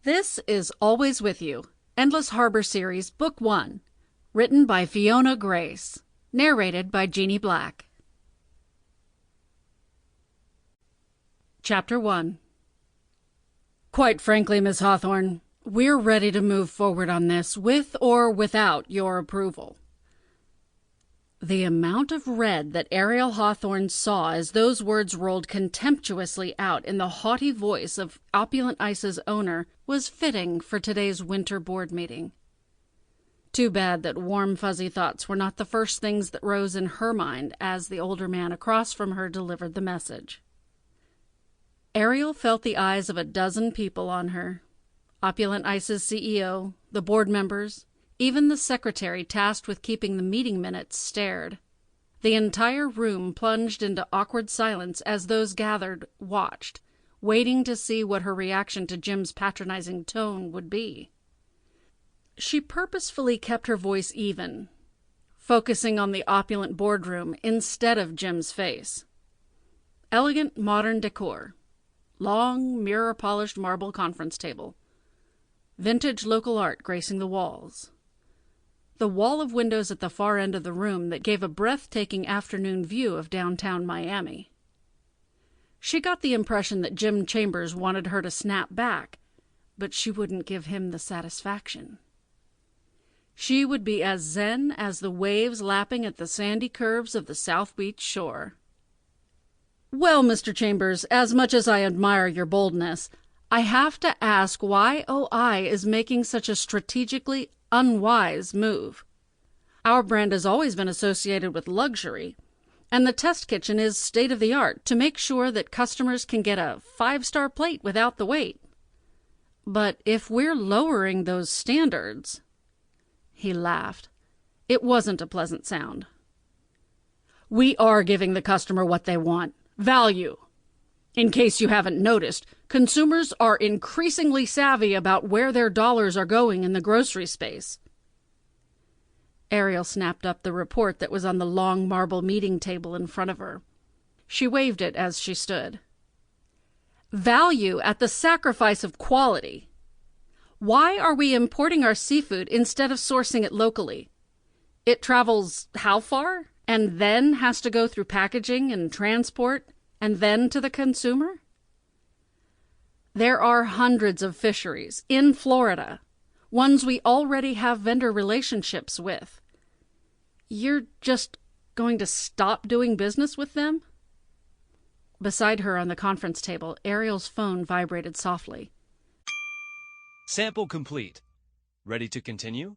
This is Always With You, Endless Harbor Series, Book 1, written by Fiona Grace, narrated by Jeanie Black. Chapter 1. Quite frankly, Miss Hawthorne, we're ready to move forward on this, with or without your approval. The amount of red that Ariel Hawthorne saw as those words rolled contemptuously out in the haughty voice of Opulent Ice's owner was fitting for today's winter board meeting. Too bad that warm, fuzzy thoughts were not the first things that rose in her mind as the older man across from her delivered the message. Ariel felt the eyes of a dozen people on her. Opulent Ice's CEO, the board members, even the secretary tasked with keeping the meeting minutes stared. The entire room plunged into awkward silence as those gathered watched, waiting to see what her reaction to Jim's patronizing tone would be. She purposefully kept her voice even, focusing on the opulent boardroom instead of Jim's face. Elegant modern decor. Long, mirror-polished marble conference table. Vintage local art gracing the walls. The wall of windows at the far end of the room that gave a breathtaking afternoon view of downtown Miami. She got the impression that Jim Chambers wanted her to snap back, but she wouldn't give him the satisfaction. She would be as zen as the waves lapping at the sandy curves of the South Beach shore. Well, Mr. Chambers, as much as I admire your boldness, I have to ask why OI is making such a strategically unwise move. Our brand has always been associated with luxury, and the test kitchen is state-of-the-art to make sure that customers can get a 5-star plate without the wait. But if we're lowering those standards... He laughed. It wasn't a pleasant sound. We are giving the customer what they want. Value. In case you haven't noticed, consumers are increasingly savvy about where their dollars are going in the grocery space. Ariel snapped up the report that was on the long marble meeting table in front of her. She waved it as she stood. Value at the sacrifice of quality. Why are we importing our seafood instead of sourcing it locally? It travels how far? And then has to go through packaging and transport, and then to the consumer? There are hundreds of fisheries in Florida, ones we already have vendor relationships with. You're just going to stop doing business with them? Beside her on the conference table, Ariel's phone vibrated softly. Sample complete. Ready to continue?